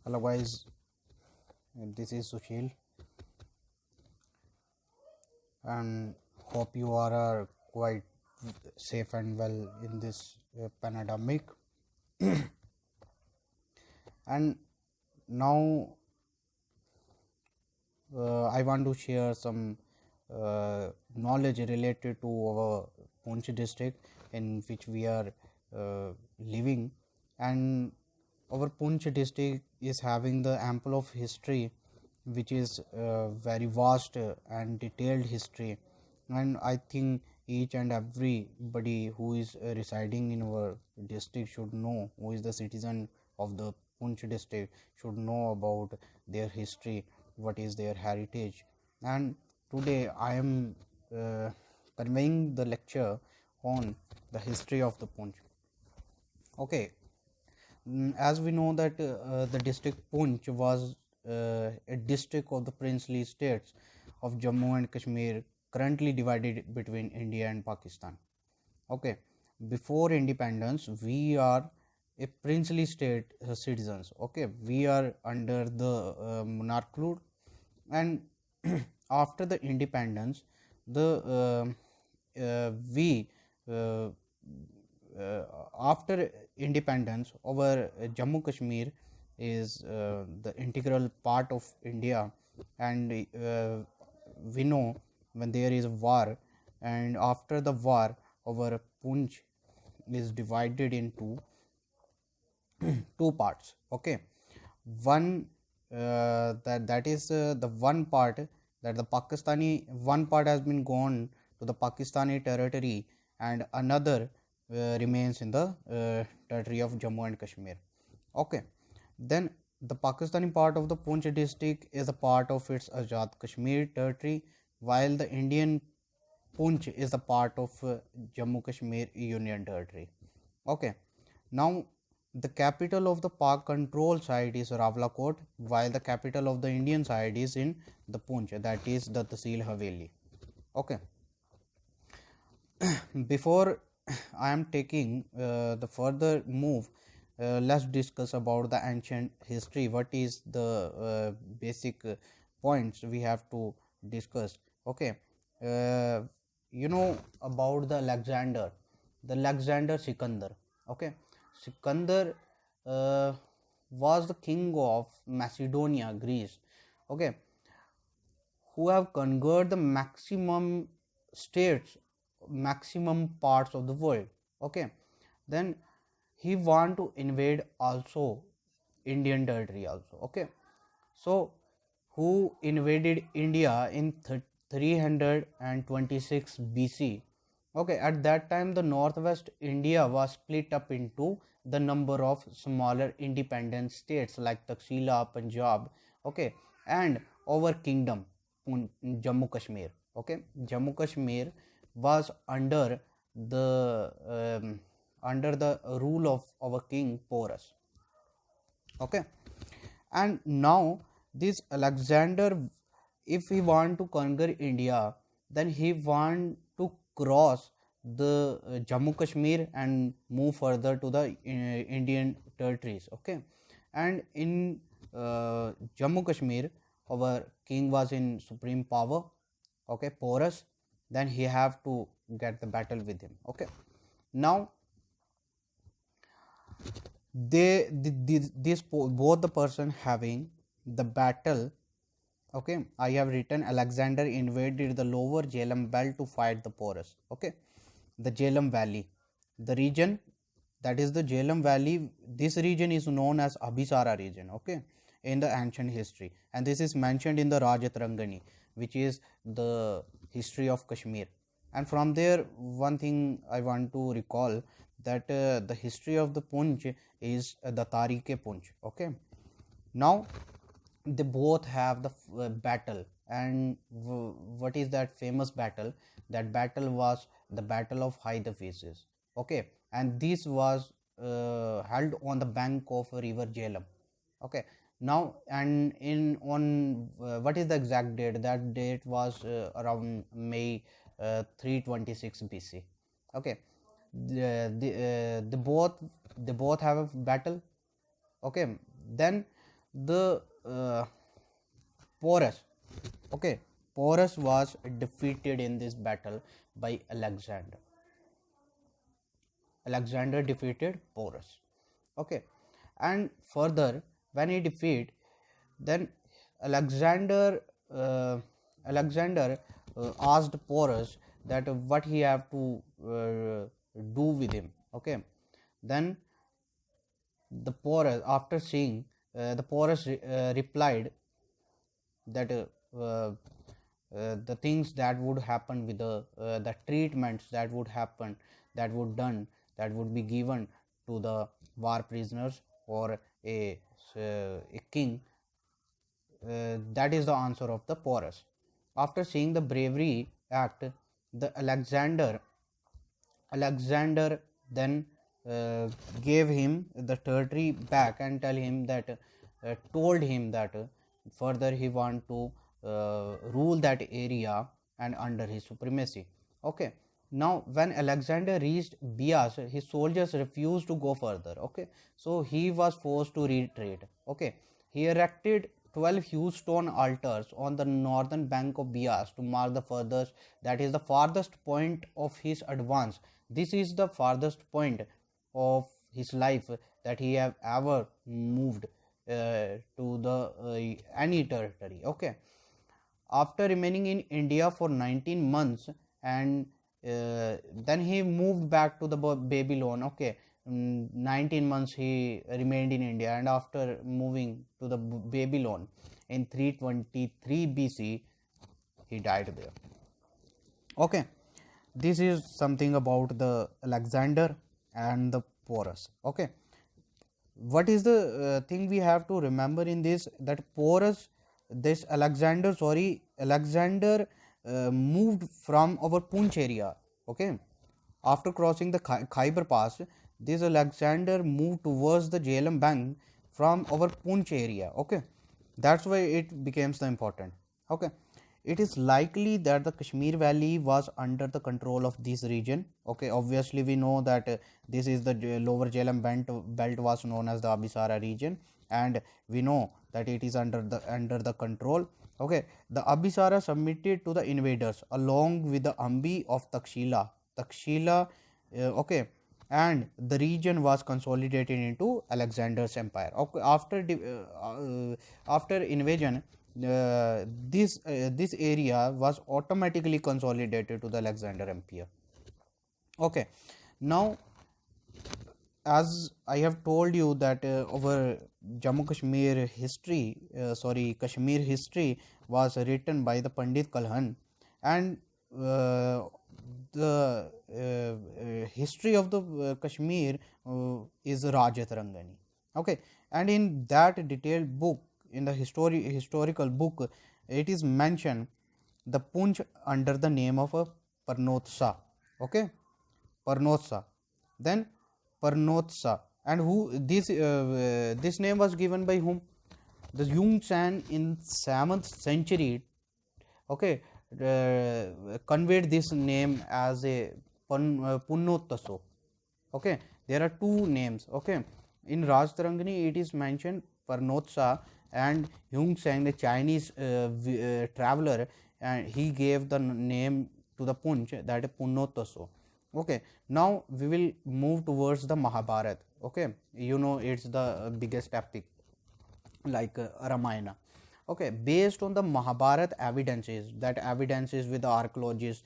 Hello guys, this is Sushil and hope you are quite safe and well in this pandemic. And now I want to share some knowledge related to our Poonch district in which we are living. And our Poonch district is having the ample of history, which is very vast and detailed history. And I think each and everybody who is residing in our district should know, who is the citizen of the Poonch district should know about their history, what is their heritage. And today I am conveying the lecture on the history of the Poonch. Okay. As we know that the district Poonch was a district of the princely states of Jammu and Kashmir, currently divided between India and Pakistan. Okay, before independence we are a princely state citizens. Okay, we are under the monarch rule. And after the independence, the we after independence, our Jammu Kashmir is the integral part of India. And we know when there is a war, and after the war our Poonch is divided into two parts. Okay, one that is the one part that the Pakistani one part has been gone to the Pakistani territory, and another remains in the territory of Jammu and Kashmir. Okay, then the Pakistani part of the Poonch district is a part of its Azad Kashmir territory, while the Indian Poonch is a part of Jammu Kashmir Union Territory. Okay, now the capital of the Pak control side is Rawalakot, while the capital of the Indian side is in the Poonch, that is the Tehsil Haveli. Okay, before I am taking the further move, let's discuss about the ancient history. What is the basic points we have to discuss? Okay, uh, you know about the Alexander Sikandar. Okay, Sikandar was the king of Macedonia, Greece. Okay, who have conquered the maximum parts of the world. Okay, then he want to invade also Indian territory also. Okay, so who invaded India in 326 BC. Okay, at that time the northwest India was split up into the number of smaller independent states like Taxila, Punjab. Okay, and our kingdom Jammu Kashmir. Okay, Jammu Kashmir was under the rule of our king Porus. Okay, and now this Alexander, if he want to conquer India, then he want to cross the Jammu Kashmir and move further to the Indian territories. Okay, and in Jammu Kashmir our king was in supreme power. Okay, Porus. Then he have to get the battle with him. Okay, now both the person having the battle. Okay, I have written Alexander invaded the lower Jhelum belt to fight the Porus. Okay, the Jhelum Valley, the region, that is the Jhelum Valley. This region is known as Abhisara region. Okay, in the ancient history, and this is mentioned in the Rajatarangani, which is the history of Kashmir. And from there, one thing I want to recall, that the history of the Poonch is the Tarike Poonch. Okay, now they both have the battle. And what is that famous battle? That battle was the Battle of Hide Faces. Okay, and this was held on the bank of river Jhelum. Okay, now and in on what is the exact date? That date was around May 326 BC. Okay, the both have a battle. Okay, then the Porus. Okay, Porus was defeated in this battle by Alexander. Alexander defeated Porus. Okay, and further when he defeat, then Alexander uh, Alexander asked Porus that what he have to do with him. Okay, then the Porus, after seeing, the Porus replied that the things that would happen with the treatments that would happen, that would done, that would be given to the war prisoners or a king, that is the answer of the Porus. After seeing the bravery act, the Alexander then gave him the territory back and told him that further he want to rule that area and under his supremacy. Okay, now when Alexander reached Bias, his soldiers refused to go further. Okay, so he was forced to retreat. Okay, he erected 12 huge stone altars on the northern bank of Bias to mark the furthest, that is the farthest point of his advance. This is the farthest point of his life that he have ever moved to the any territory. Okay, after remaining in India for 19 months, and then he moved back to the Babylon. Okay, 19 months he remained in India, and after moving to the Babylon in 323 BC, he died there. Okay, this is something about the Alexander and the Porus. Okay, what is the thing we have to remember in this, that Porus, this Alexander moved from our Punch area. Okay, after crossing the Khyber Pass, this Alexander moved towards the Jhelum bank from our Punch area. Okay, that's why it becomes the important. Okay, it is likely that the Kashmir Valley was under the control of this region. Okay, obviously we know that this is the lower Jhelum belt was known as the Abhisara region, and we know that it is under the control. Okay, the Abhisara submitted to the invaders along with the Ambi of Takshila. Okay, and the region was consolidated into Alexander's empire. Okay, after invasion, this area was automatically consolidated to the Alexander empire. Okay, now as I have told you that our Kashmir history was written by the Pandit Kalhan, and the history of the Kashmir is Rajat Rangani. Okay, and in that detailed book, in the historical book, it is mentioned the Punch under the name of a Parnotsa. Okay, Parnotsa. Then Parnotsa, and who this name was given by whom? The Yunsan in 7th century. Okay, conveyed this name as a Punnotaso. Okay, there are two names. Okay, in Rajtarangani it is mentioned Parnotsa, and Yunsan, the Chinese traveler, and he gave the name to the Punch, that is Punnotaso. Okay, now we will move towards the Mahabharat. Okay, you know it's the biggest epic like Ramayana. Okay, based on the Mahabharat evidences, that evidences with the archaeologists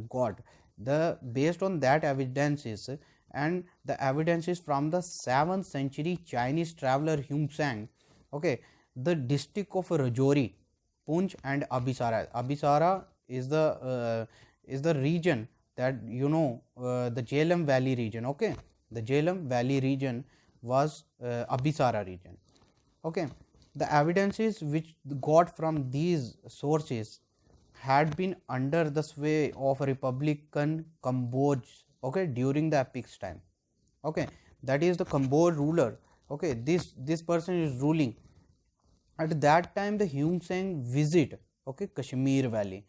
got, the based on that evidences and the evidences from the 7th century Chinese traveler Huang. Okay, the district of Rajouri, Punch and Abhisara is the region that the Jhelum Valley region. Okay, the Jhelum Valley region was Abhisara region. Okay, the evidences which got from these sources had been under the sway of Republican Cambodge. Okay, during the Epic's time. Okay, that is the Cambodge ruler. Okay, this person is ruling. At that time, the Huang visit, okay, Kashmir Valley.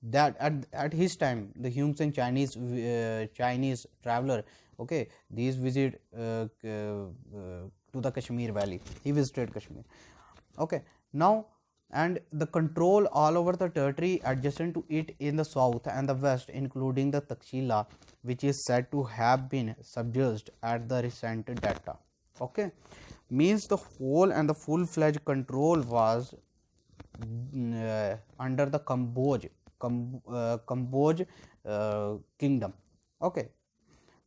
That at his time, the Huang Chinese traveler, okay, these visit to the the Kashmir Valley. He visited Kashmir. Okay, now and the control all over the territory adjacent to it in the south and the west, including the Takshila, which is said to have been subjuged at the recent data. Okay, means the whole and the full-fledged control was under the Kamboj kingdom. Okay,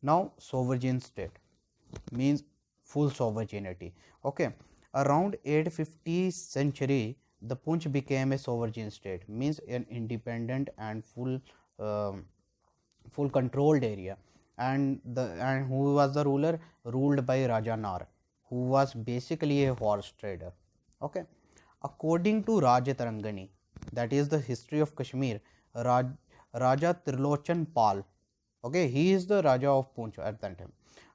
now sovereign state means full sovereignty. Okay, around 850 century the Punch became a sovereign state, means an independent and full controlled area. And who was the ruler? Ruled by Raja Nar, who was basically a horse trader. Okay, according to Raja Tarangani, that is the history of Kashmir, Raja Trilochan Pal, okay, he is the Raja of Punch at that time.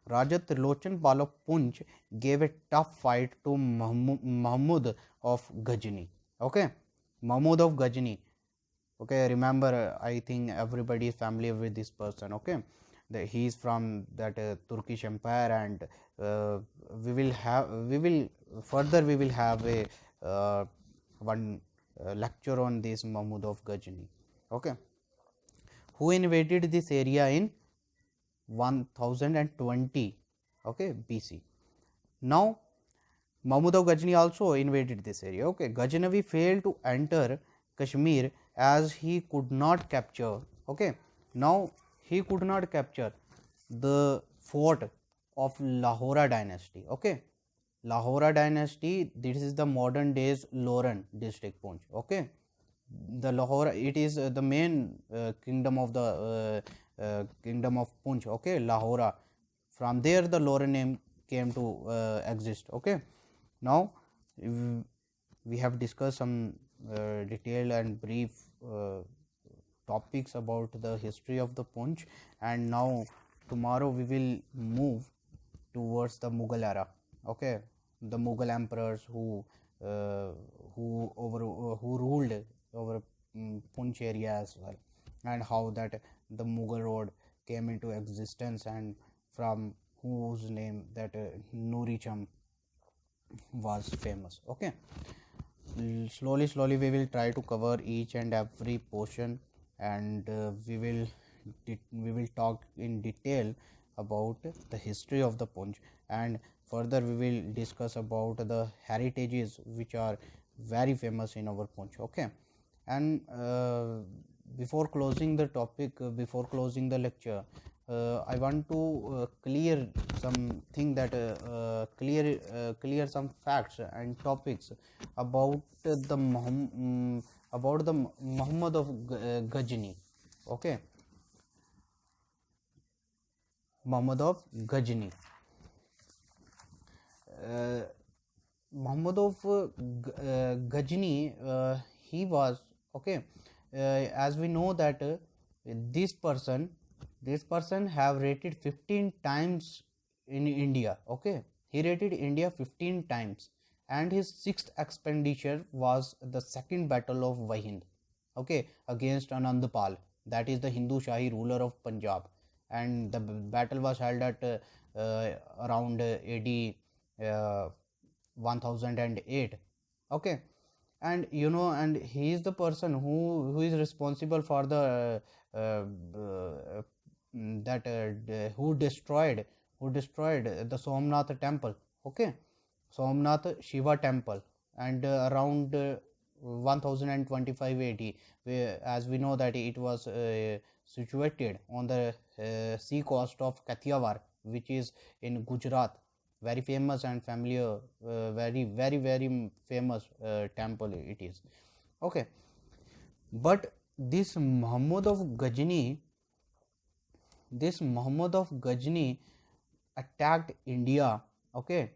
Raja Trilochan Pal of Punch gave a tough fight to Mahmud of Ghazni. Okay, Mahmud of Ghazni. Okay, remember, I think everybody is familiar with this person. Okay, he is from that Turkish Empire, and we will have a one lecture on this Mahmud of Ghazni. Okay, who invaded this area in 1020, okay, BC. Now Mahmud of Ghazni also invaded this area. Okay, Ghaznavi failed to enter Kashmir as he could not capture. Okay, now he could not capture the fort of Lahora dynasty. Okay, Lahora dynasty, this is the modern days Loran district, Punch. Okay, the Lahore, it is the main kingdom of the kingdom of Punch. Okay, Lahora, from there the Loran name came to exist. Okay, now we have discussed some detailed and brief topics about the history of the Punch, and now tomorrow we will move towards the Mughal era. Okay, the Mughal emperors who who ruled over Punch area as well, and how that the Mughal road came into existence, and from whose name that Nuri Cham was famous. Okay, slowly we will try to cover each and every portion, and we will talk in detail about the history of the Punch, and further we will discuss about the heritages which are very famous in our Punch. Okay, and before closing the topic, before closing the lecture, I want to clear something that clear some facts and topics about the Muhammad of Ghazni. Okay, Muhammad of Ghazni. Muhammad of Ghazni, he was okay. As we know that this person have rated 15 times in India. Okay, he rated India 15 times, and his sixth expenditure was the second battle of Wahind. Okay, against Anandpal, that is the Hindu Shahi ruler of Punjab, and the battle was held at around AD 1008. Okay, and you know, and he is the person who is responsible for the who destroyed the Somnath temple. Okay, Somnath Shiva temple, and around 1025 AD, as we know that it was situated on the sea coast of Kathiawar, which is in Gujarat. Very famous and familiar, very famous temple it is. Okay, but this Muhammad of Ghazni attacked India. Okay,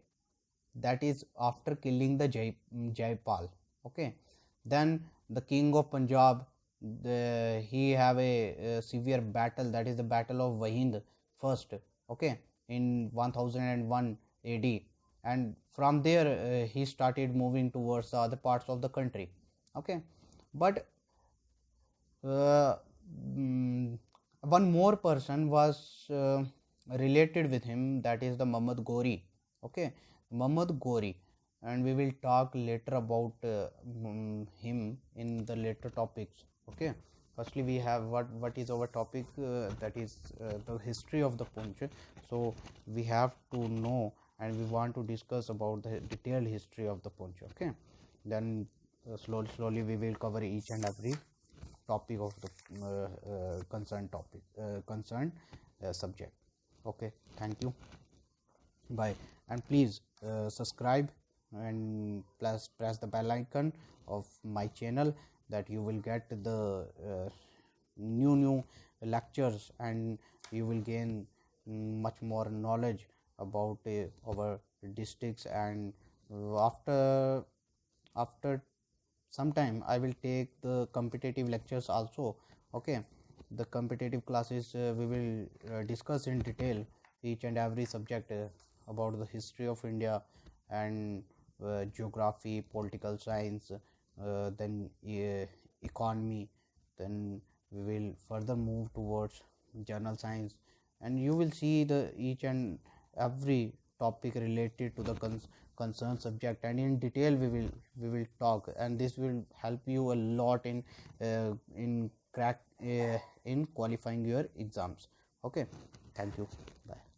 that is after killing the Jaipal. Okay, then the king of Punjab, he have a severe battle, that is the battle of Wahind first. Okay, in 1001 AD, and from there he started moving towards the other parts of the country. Okay, but one more person was related with him, that is the Muhammad Ghori. Okay, Muhammad Gori, and we will talk later about him in the later topics. Okay. Firstly, we have what is our topic, that is the history of the Poonch. So we have to know, and we want to discuss about the detailed history of the Poonch. Okay. Then slowly we will cover each and every topic of the concerned subject. Okay, thank you, bye. And please subscribe and press the bell icon of my channel, that you will get the new lectures, and you will gain much more knowledge about our districts. And after sometime I will take the competitive lectures also. Okay, the competitive classes, we will discuss in detail each and every subject about the history of India, and geography, political science, then economy. Then we will further move towards journal science, and you will see the each and every topic related to the concerned subject, and in detail we will talk, and this will help you a lot in crack in qualifying your exams. Okay, thank you, bye.